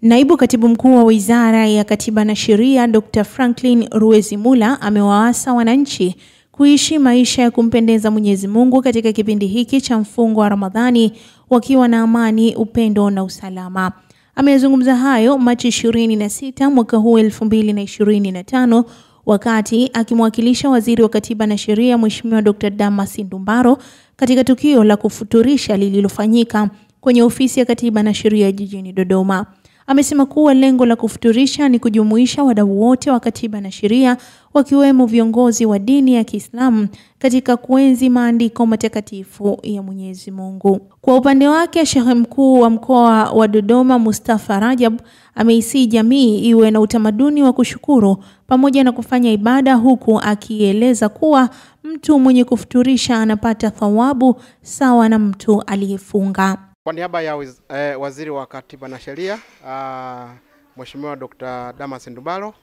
Naibu Katibu Mkuu wa Wizara ya Katiba na Sheria Dr. Franklin Ruwezimula amewaasa wananchi kuishi maisha ya kumpendeza Mwenyezi Mungu katika kipindi hiki cha mfungo wa Ramadhani wakiwa na amani, upendo na usalama. Amezungumza hayo Machi 26 mwaka huu 2025 wakati akimwakilisha Waziri wa Katiba na Sheria Mheshimiwa Dr. Damas Ndumbaro katika tukio la kufuturisha lililofanyika kwenye ofisi ya Katiba na Sheria jijini Dodoma. Amesema kuwa lengo la kufuturisha ni kujumuisha wadau wote wa Katiba na Sheria wakiwemo viongozi wa dini ya Kiislamu katika kuenzi maandiko matakatifu ya Mwenyezi Mungu. Kwa upande wake, Sheikh Mkuu wa Mkoa wa Dodoma Mustafa Rajab ameisi jamii iwe na utamaduni wa kushukuru pamoja na kufanya ibada, huku akieleza kuwa mtu mwenye kufuturisha anapata thawabu sawa na mtu aliyefunga. Kwa niaba ya Waziri wa Katiba na Sheria Mheshimiwa Dr. Damas Ndumbaro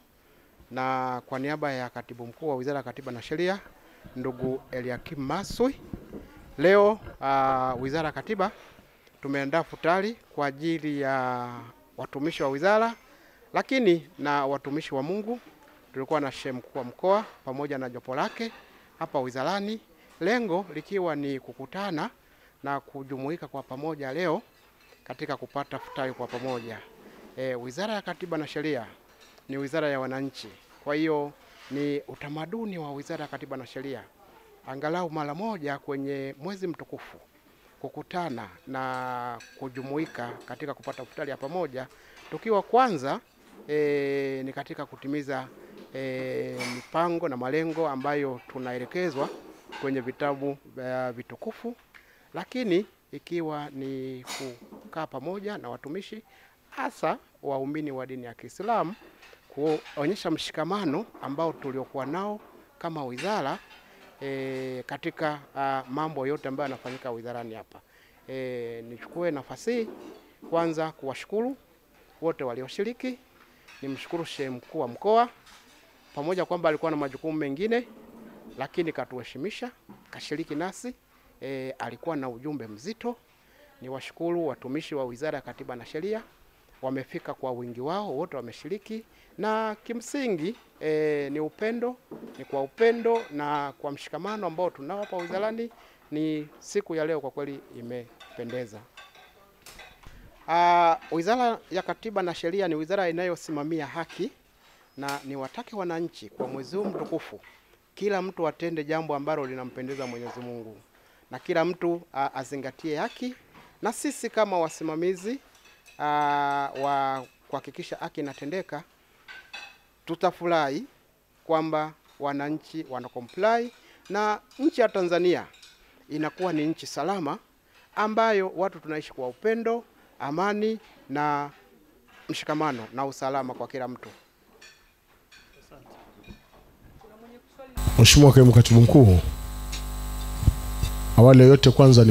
na kwa niaba ya Katibu Mkuu wa Wizara ya Katiba na Sheria ndugu Eliakim Maswi, leo Wizara ya Katiba tumeandaa futari kwa ajili ya watumishi wa wizara lakini na watumishi wa Mungu. Tulikuwa na Sheikh Mkuu wa Mkoa pamoja na jopo lake hapa wizarani, lengo likiwa ni kukutana na kujumuika kwa pamoja leo katika kupata futari kwa pamoja. Wizara ya Katiba na Sheria ni wizara ya wananchi. Kwa hiyo ni utamaduni wa Wizara ya Katiba na Sheria angalau mara moja kwenye mwezi mtukufu kukutana na kujumuika katika kupata futari ya pamoja, tukiwa kwanza ni katika kutimiza mipango na malengo ambayo tunaelekezwa kwenye vitabu vitukufu, lakini ikiwa ni kukaa pamoja na watumishi hasa waumini wa dini ya Kiislamu, kuonyesha mshikamano ambao tuliokuwa nao kama wizara katika mambo yote ambayo yanafanyika wizarani hapa. Nichukue nafasi kwanza kuwashukuru wote walioshiriki. Nimshukuru Sheikh Mkuu wa Mkoa, pamoja kwamba alikuwa na majukumu mengine lakini katuheshimisha, kashiriki nasi. Alikuwa na ujumbe mzito. Niwashukuru watumishi wa Wizara ya Katiba na Sheria, wamefika kwa wingi wao, wote wameshiriki, na kimsingi ni upendo, ni kwa upendo na kwa mshikamano ambao tunao hapa wizarani. Ni siku ya leo kwa kweli imependeza. Wizara ya Katiba na Sheria ni wizara inayosimamia haki, na niwatake wananchi kwa mwezi huu mtukufu kila mtu atende jambo ambalo linampendeza Mwenyezi Mungu na kila mtu azingatie haki, na sisi kama wasimamizi wa kuhakikisha haki inatendeka tutafurahi kwamba wananchi wana comply na nchi ya Tanzania inakuwa ni nchi salama ambayo watu tunaishi kwa upendo, amani na mshikamano na usalama kwa kila mtu. Mheshimiwa Kaimu Katibu Mkuu, awali yote kwanza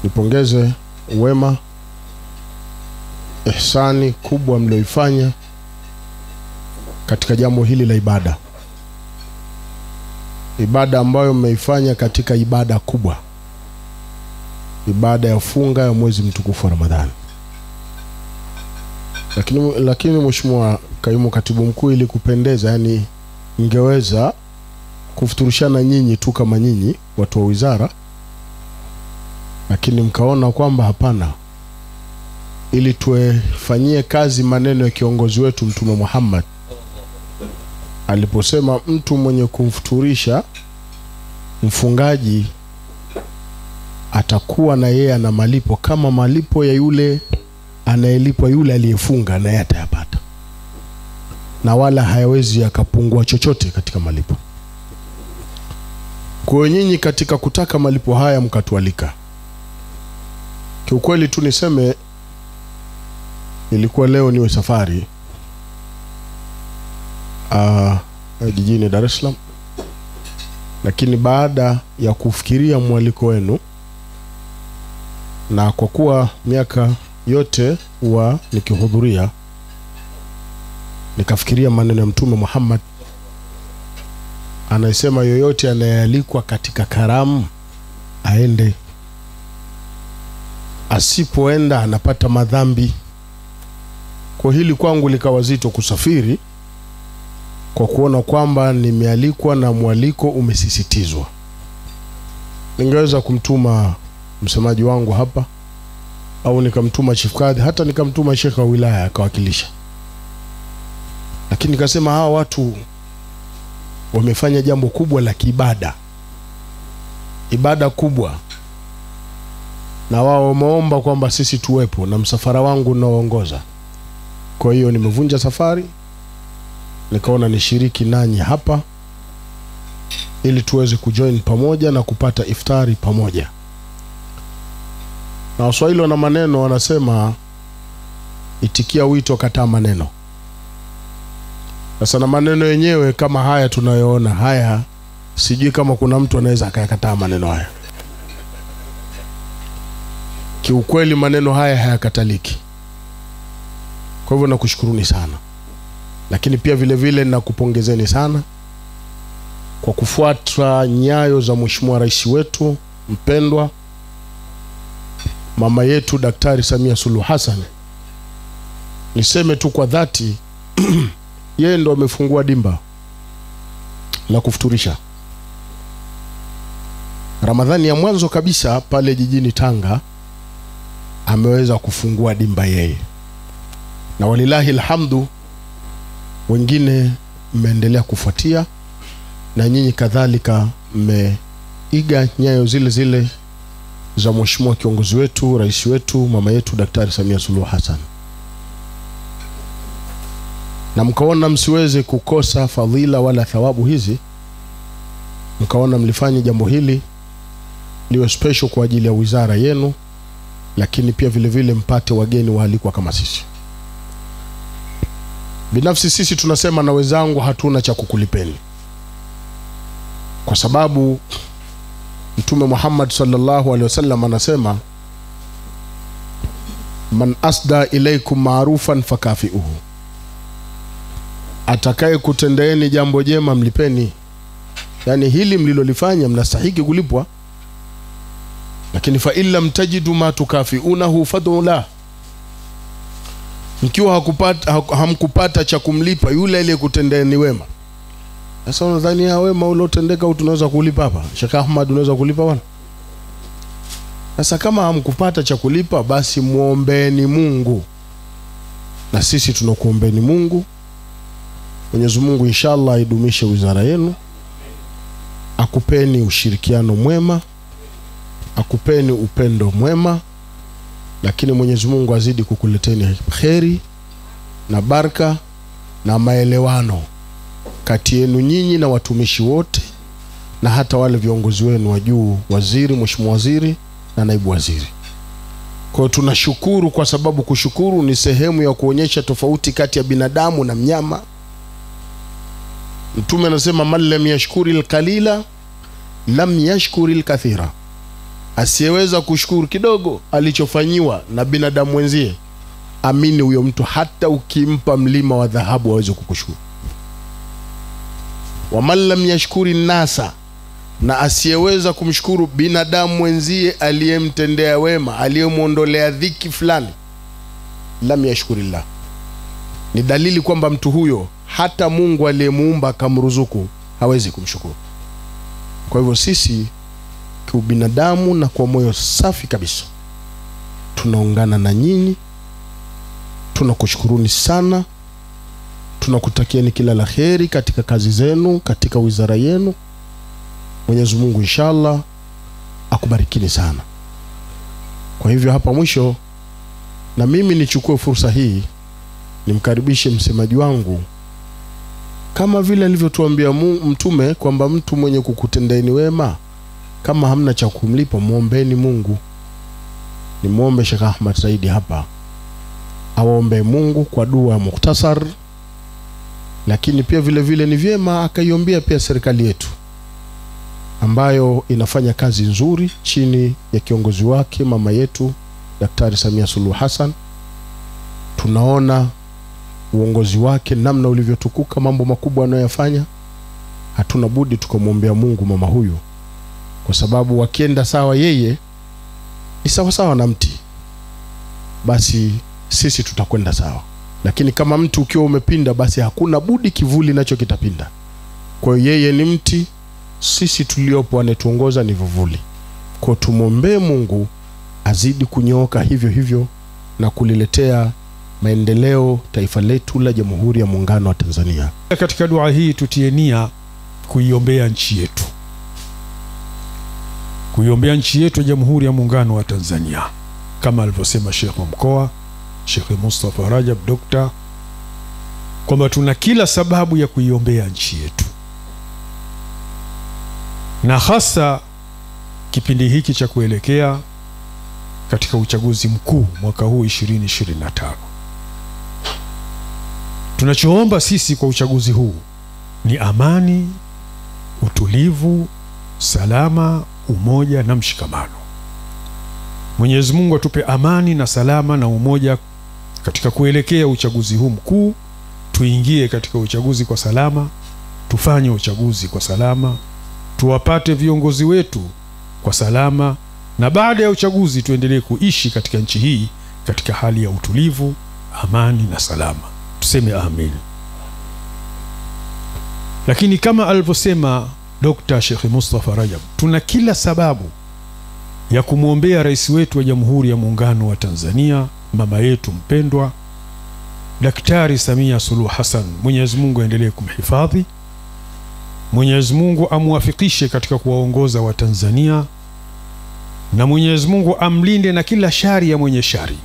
nipongeze wema, ihsani kubwa mlioifanya katika jambo hili la ibada. Ibada ambayo mmeifanya katika ibada kubwa, ibada ya funga ya mwezi mtukufu wa Ramadhani. Lakini Mheshimiwa Kaimu Katibu Mkuu, ili kupendeza, yani ingeweza kufuturishana nyinyi tu kama nyinyi watu wa wizara, lakini mkaona kwamba hapana, ili tuefanyie kazi maneno ya kiongozi wetu Mtume Muhammad aliposema mtu mwenye kumfuturisha mfungaji atakuwa na yeye ana malipo kama malipo ya yule anayelipwa yule aliyefunga, na yeye atayapata, na wala hayawezi yakapungua chochote katika malipo. Kwa nyinyi katika kutaka malipo haya mkatualika. Kiukweli tu niseme, ilikuwa leo niwe safari jijini Dar es Salaam, lakini baada ya kufikiria mwaliko wenu, na kwa kuwa miaka yote huwa nikihudhuria, nikafikiria maneno ya Mtume Muhammad anasema yoyote anayealikwa katika karamu aende, asipoenda anapata madhambi. Kwa hili kwangu likawa zito kusafiri, kwa kuona kwamba nimealikwa na mwaliko umesisitizwa. Ningeweza kumtuma msemaji wangu hapa, au nikamtuma chief kadhi, hata nikamtuma shekha wa wilaya akawakilisha. Lakini nikasema hawa watu wamefanya jambo kubwa la kiibada, ibada kubwa, na wao wameomba kwamba sisi tuwepo na msafara wangu unaoongoza. Kwa hiyo nimevunja safari, nikaona nishiriki nanyi hapa ili tuweze kujoin pamoja na kupata iftari pamoja. Na Waswahili wana maneno, wanasema itikia wito kataa maneno. Sasa na maneno yenyewe kama haya tunayoona haya, sijui kama kuna mtu anaweza akayakataa maneno haya. Kiukweli maneno haya hayakataliki. Kwa hivyo nakushukuruni sana. Lakini pia vile vile nakupongezeni sana kwa kufuata nyayo za Mheshimiwa Rais wetu mpendwa, mama yetu Daktari Samia Suluhu Hassan. Niseme tu kwa dhati yeye ndo amefungua dimba la kufuturisha. Ramadhani ya mwanzo kabisa pale jijini Tanga ameweza kufungua dimba yeye. Na walilahi alhamdu, wengine mmeendelea kufuatia, na nyinyi kadhalika mmeiga nyayo zile zile za Mheshimiwa kiongozi wetu, rais wetu, mama yetu Daktari Samia Suluhu Hassan. Na mkaona msiweze kukosa fadhila wala thawabu hizi, mkaona mlifanye jambo hili liwe special kwa ajili ya wizara yenu, lakini pia vile vile mpate wageni waalikwa kama sisi. Binafsi sisi tunasema na wenzangu hatuna cha kukulipeni, kwa sababu Mtume Muhammad sallallahu alaihi wasallam anasema, man asda ilaikum ma'rufan fakafiuhu, atakaye kutendeeni jambo jema mlipeni. Yani hili mlilolifanya mnastahili kulipwa. Lakini fa illa mtajidu ma tukafiunahu fadula, mkiwa hamkupata cha kumlipa yule ile kutendeeni wema. Sasa unadhani ya wema uliotendeka tunaweza kulipa hapa? Sheikh Ahmad, unaweza kulipa bwana? Sasa kama hamkupata cha kulipa, basi muombeeni Mungu, na sisi tunakuombeeni Mungu. Mwenyezi Mungu inshallah idumishe wizara yenu, akupeni ushirikiano mwema, akupeni upendo mwema, lakini Mwenyezi Mungu azidi kukuleteni kheri na baraka na maelewano kati yenu nyinyi na watumishi wote, na hata wale viongozi wenu wa juu, waziri, mheshimiwa waziri na naibu waziri. Kwa tunashukuru, kwa sababu kushukuru ni sehemu ya kuonyesha tofauti kati ya binadamu na mnyama. Mtume anasema, man lam yashkuril qalila lam yashkuril kathira, asiyeweza kushukuru kidogo alichofanyiwa na binadamu wenzie, amini huyo mtu hata ukimpa mlima wa dhahabu hawezi kukushukuru. Wa man lam yashkuri nasa, na asiyeweza kumshukuru binadamu wenzie aliyemtendea wema, aliyemuondolea dhiki fulani, lam yashkurillah, ni dalili kwamba mtu huyo hata Mungu aliyemuumba akamruzuku hawezi kumshukuru. Kwa hivyo sisi kwa binadamu na kwa moyo safi kabisa tunaungana na nyinyi, tunakushukuruni sana, tunakutakieni kila la kheri katika kazi zenu, katika wizara yenu. Mwenyezi Mungu inshallah akubarikini sana. Kwa hivyo hapa mwisho, na mimi nichukue fursa hii nimkaribishe msemaji wangu, kama vile alivyotuambia Mtume kwamba mtu mwenye kukutendeeni wema, kama hamna cha kumlipa muombeeni Mungu. Ni muombe Sheikh Ahmad Saidi hapa aombe Mungu kwa dua mukhtasar, lakini pia vile vile ni vyema akaiombea pia serikali yetu ambayo inafanya kazi nzuri chini ya kiongozi wake mama yetu Daktari Samia Suluhu Hassan. Tunaona uongozi wake namna ulivyotukuka, mambo makubwa anayofanya. Hatuna budi tukamwombea Mungu mama huyu, kwa sababu wakienda sawa yeye ni sawa sawa na mti. basi sisi tutakwenda sawa. Lakini kama mti ukiwa umepinda, basi hakuna budi kivuli nacho kitapinda. Kwa hiyo yeye ni mti, sisi tuliopo anetuongoza ni vivuli. Kwa tumombe Mungu azidi kunyooka hivyo hivyo na kuliletea maendeleo taifa letu la Jamhuri ya Muungano wa Tanzania. Katika dua hii tutie nia kuiombea nchi yetu. Kuiombea nchi yetu ya Jamhuri ya Muungano wa Tanzania. Kama alivyosema Sheikh wa mkoa, Sheikh Mustafa Rajab Dokta, kwamba tuna kila sababu ya kuiombea nchi yetu. Na hasa kipindi hiki cha kuelekea katika uchaguzi mkuu mwaka huu 2025. Tunachoomba sisi kwa uchaguzi huu ni amani, utulivu, salama, umoja na mshikamano. Mwenyezi Mungu atupe amani na salama na umoja katika kuelekea uchaguzi huu mkuu. Tuingie katika uchaguzi kwa salama, tufanye uchaguzi kwa salama, tuwapate viongozi wetu kwa salama, na baada ya uchaguzi tuendelee kuishi katika nchi hii katika hali ya utulivu, amani na salama. Tuseme amin. Lakini kama alivyosema Dr. Sheikh Mustafa Rajab, tuna kila sababu ya kumwombea rais wetu wa Jamhuri ya Muungano wa Tanzania, mama yetu mpendwa Daktari Samia Suluhu Hassan. Mwenyezi Mungu aendelee kumhifadhi, Mwenyezi Mungu amwafikishe katika kuwaongoza wa Tanzania, na Mwenyezi Mungu amlinde na kila shari ya mwenye shari.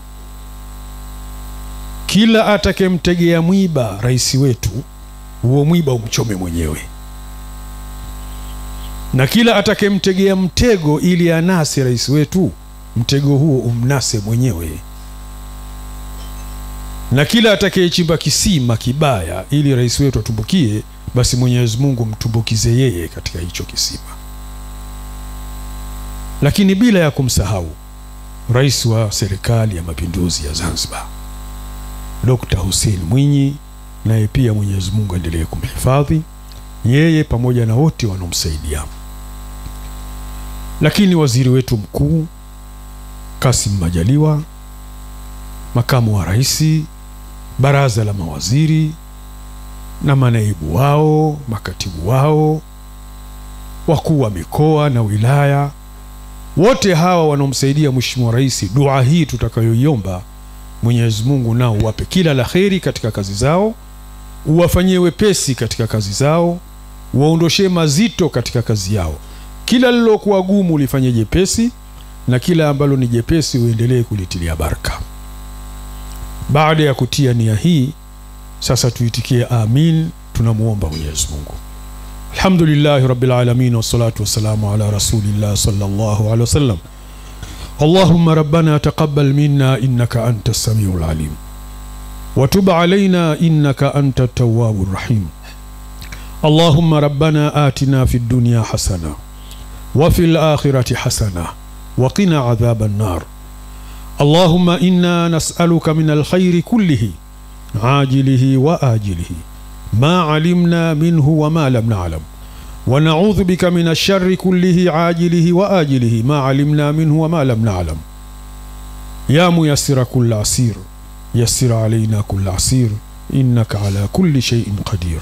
Kila atakemtegea mwiba rais wetu, huo mwiba umchome mwenyewe. Na kila atakemtegea mtego ili anase rais wetu, mtego huo umnase mwenyewe. Na kila atakayechimba kisima kibaya ili rais wetu atumbukie, basi Mwenyezi Mungu mtumbukize yeye katika hicho kisima. Lakini bila ya kumsahau rais wa serikali ya mapinduzi ya Zanzibar, Dr. Hussein Mwinyi, naye pia Mwenyezi Mungu aendelee kumhifadhi yeye pamoja na wote wanaomsaidia. Lakini waziri wetu mkuu Kassim Majaliwa, makamu wa rais, baraza la mawaziri na manaibu wao, makatibu wao, wakuu wa mikoa na wilaya, wote hawa wanaomsaidia Mheshimiwa Rais, dua hii tutakayoiomba, Mwenyezi Mungu nao wape kila la kheri katika kazi zao, uwafanyie wepesi katika kazi zao, waondoshe mazito katika kazi yao. Kila lilokuwa gumu lifanye jepesi, na kila ambalo ni jepesi uendelee kulitilia baraka. Baada ya kutia nia hii, sasa tuitikie amin. Tunamuomba Mwenyezi Mungu. Alhamdulillahi Rabbil Alamin, wassalatu wassalamu ala Rasulillah sallallahu alaihi wasallam. Allahumma rabbana taqabbal minna innaka antas samiul alim, wa tub alaina innaka antat tawwabur rahim. Allahumma rabbana atina fid dunya hasana wa fil akhirati hasana wa qina adhaban nar. Allahumma inna nas'aluka minal khayri kullihi ajilihi wa ajilihi ma alimna minhu wa ma lam na'lam, wa na'udhu bika minash sharri kullihi ajilihi wa ajilihi ma alimna minhu wa ma lam na'lam. Ya muyassira kulli asir yassir alayna kulli asir innaka ala kulli shay'in qadir.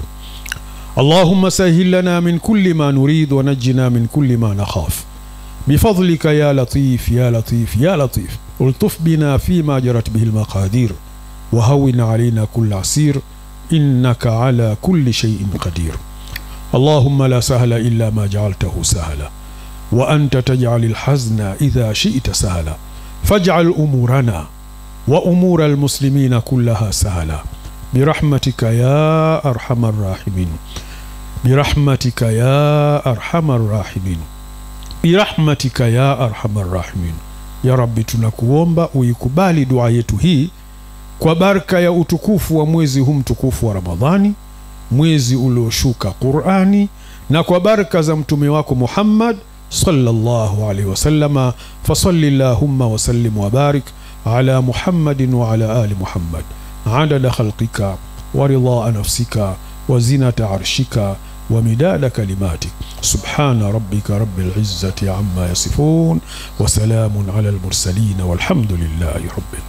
Allahumma sahhil lana min kulli ma nurid wa najjina min kulli ma nakhaf bifadlika ya latif ya latif ya latif. ultuf bina fima jarat bihi almaqadir wa hawwin alayna kulli asir innaka ala kulli shay'in qadir. Allahumma la sahla illa ma ja'altahu sahla wa anta taj'alul hazna idha shi'ta sahla faj'al umurana wa umura almuslimina kullaha sahla birahmatika ya arhamar rahimin, birahmatika ya arhamar rahimin, birahmatika ya arhamar rahimin. Ya Rabbi, tunakuomba uikubali dua yetu hii kwa baraka ya utukufu wa mwezi huu mtukufu wa Ramadhani, mwezi ulioshuka Qur'ani, na kwa baraka za mtume wako Muhammad sallallahu alaihi wasallama. Fasalli Allahumma wa sallim wa barik ala Muhammadin wa ala ali Muhammad adada khalqika wa ridha nafsika wa zinata arshika wa midada kalimatik. Subhana rabbika rabbil izzati amma yasifun wa salamun ala al mursalin walhamdulillahi rabbil